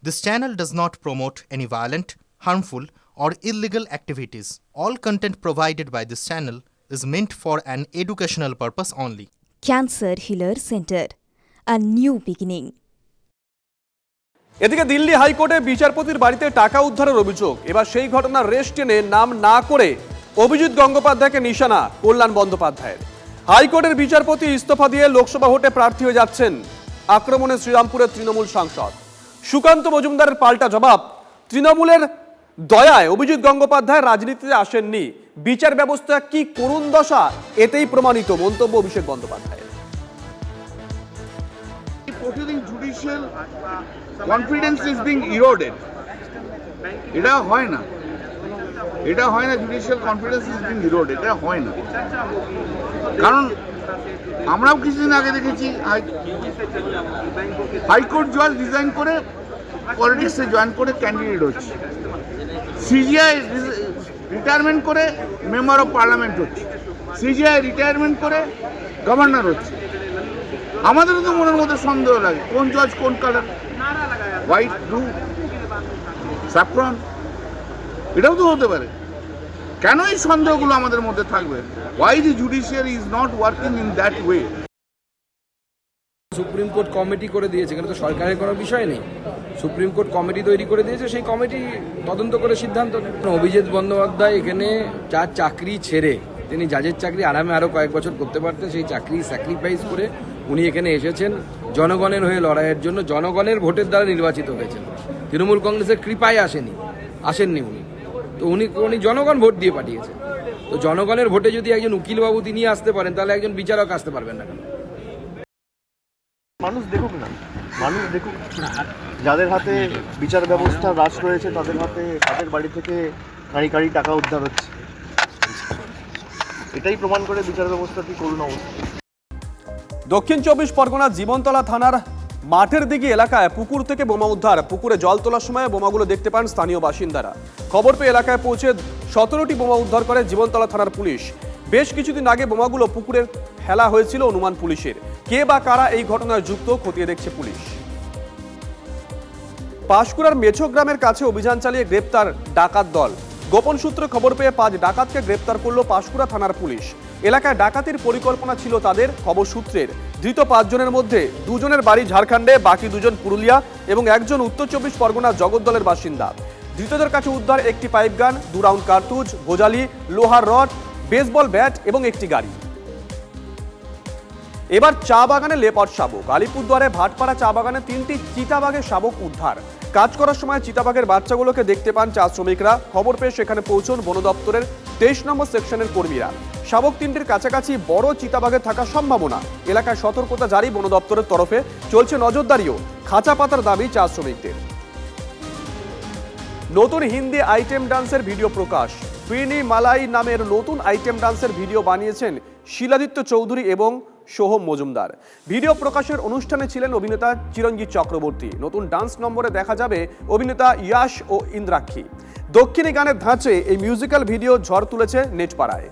This channel does not promote any violent, harmful, or illegal activities. All content provided by this channel is meant for an educational purpose only. Cancer Healer Center, a new beginning. এদিকে দিল্লি হাইকোর্টে বিচারপতির বাড়িতে টাকা উদ্ধারের অভিযোগ। এবার সেই ঘটনার রেশ টেনে নাম না করে অভিজিৎ গঙ্গোপাধ্যায়কে নিশানা কল্যাণ বন্দ্যোপাধ্যায়ের। হাইকোর্টের বিচারপতি ইস্তফা দিয়ে লোকসভা ভোটে প্রার্থী হয়ে যাচ্ছেন। আক্রমণে শ্রীরামপুরের তৃণমূল সাংসদ সুকান্ত মজুমদারের পাল্টা জবাব, তৃণমূলের দয়ায় অভিজিৎ গঙ্গোপাধ্যায় রাজনীতিতে আসেননি, বিচার ব্যবস্থা কি করুণ দশা এতেই প্রমাণিত মন্তব্য অভিষেক বন্দ্যোপাধ্যায়ের। Judicial confidence is being eroded. এটা হয় না, judicial confidence is being eroded, এটা হয় না। কারণ আমরাও কিছুদিন আগে দেখেছি হাইকোর্ট জজ রিজাইন করে পলিটিক্সে জয়েন করে ক্যান্ডিডেট হচ্ছে, সিজিআই রিটায়ারমেন্ট করে মেম্বার অফ পার্লামেন্ট হচ্ছে, সিজিআই রিটায়ারমেন্ট করে গভর্নর হচ্ছে। আমাদেরও তো মনের মধ্যে সন্দেহ লাগে, কোন জজ কোন কালার, হোয়াইট, ব্লু, স্যাফরন, এটাও তো হতে পারে। কেন এই সন্দেহগুলো আমাদের মধ্যে থাকবে? Why the judiciary is not working in that way? Supreme court committee করে দিয়েছে, এখানে তো সরকারের কোনো বিষয় নেই। সুপ্রিম কোর্ট কমিটি তৈরি করে দিয়েছে, সেই কমিটি তদন্ত করে সিদ্ধান্ত নেয়। অভিজিৎ বন্দ্যোপাধ্যায় এখানে যার চাকরি ছেড়ে তিনি জাজের চাকরি আরামে আরও কয়েক বছর করতে পারতেন, সেই চাকরি স্যাক্রিফাইস করে উনি এখানে এসেছেন জনগণের হয়ে লড়াইয়ের জন্য। জনগণের ভোটের দ্বারা নির্বাচিত হয়েছেন, তৃণমূল কংগ্রেসের কৃপায় আসেননি উনি। তো উনি জনগণ ভোট দিয়ে পাঠিয়েছেন। তো জনগণের ভোটে যদি একজন উকিলবাবু তিনি আসতে পারেন, তাহলে একজন বিচারক আসতে পারবেন না কেন? মানুষ দেখুক না, মানুষ দেখুক যাদের হাতে বিচার ব্যবস্থা রাজ রয়েছে, তাদের হাতে তাদের বাড়ি থেকে কাঁড়ি কাঁড়ি টাকা উদ্ধার হচ্ছে। এটাই প্রমাণ করে বিচার ব্যবস্থাটি করুণ অবস্থা। দক্ষিণ 24 পরগনা জীবনতলা থানার মাঠের দিকে এলাকায় পুকুর থেকে বোমা উদ্ধার। পুকুরে জল তোলার সময় বোমাগুলো দেখতে পান স্থানীয় বাসিন্দারা। খবর পেয়ে এলাকায় পৌঁছে 17টি বোমা উদ্ধার করে জীবনতলা থানার পুলিশ। বেশ কিছুদিন আগে বোমাগুলো পুকুরে ফেলা হয়েছিল অনুমান পুলিশের। কে বা কারা এই ঘটনায় যুক্ত খতিয়ে দেখছে পুলিশ। পাঁশকুড়ার মেছো গ্রামের কাছে অভিযান চালিয়ে গ্রেপ্তার ডাকাত দল। গোপন সূত্রে খবর পেয়ে 5 ডাকাতকে গ্রেপ্তার করল পাঁশকুড়া থানার পুলিশ। এলাকায় ডাকাতির পরিকল্পনা ছিল তাদের। খবর সূত্রের ধৃত 5 জনের মধ্যে 2 জনের বাড়ি ঝাড়খণ্ডে, বাকি 2 জন পুরুলিয়া এবং 1 জন উত্তর 24 পরগনা জগদ্দলের বাসিন্দা। ধৃতদের কাছে উদ্ধার একটি পাইপ গান, 2 রাউন্ড কার্তুজ, গোজালি, লোহার রড, বেসবল ব্যাট এবং একটি গাড়ি। এবার চা বাগানে লেপার্ড শাবক। আলিপুরদুয়ারে ভাটপাড়া চা বাগানে 3টি চিতাবাঘের শাবক উদ্ধার। কাজ করার সময় চিতাবাঘের বাচ্চাগুলোকে দেখতে পান চা শ্রমিকরা। খবর পেয়ে সেখানে পৌঁছন বন দপ্তরের 23 নম্বর সেকশনের কর্মীরা। শাবক 3টির কাছাকাছি বড় চিতাবাঘের থাকার সম্ভাবনা। এলাকায় সতর্কতা জারি বন দপ্তরের তরফে। চলছে নজরদারিও। খাঁচা পাতার দাবি চা শ্রমিকদের। নতুন হিন্দি আইটেম ডান্সের ভিডিও প্রকাশ। ফিরনি মালাই নামের নতুন আইটেম ডান্সের ভিডিও বানিয়েছেন শিলাদিত্য চৌধুরী এবং সোহম মজুমদার। ভিডিও প্রকাশের অনুষ্ঠানে ছিলেন অভিনেতা চিরঞ্জিত চক্রবর্তী। নতুন ডান্স নম্বরে দেখা যাবে অভিনেতা ইয়াশ ও ইন্দ্রাক্ষী। দক্ষিণী গানের ধাঁচে এই মিউজিক্যাল ভিডিও ঝড় তুলেছে নেটপাড়ায়।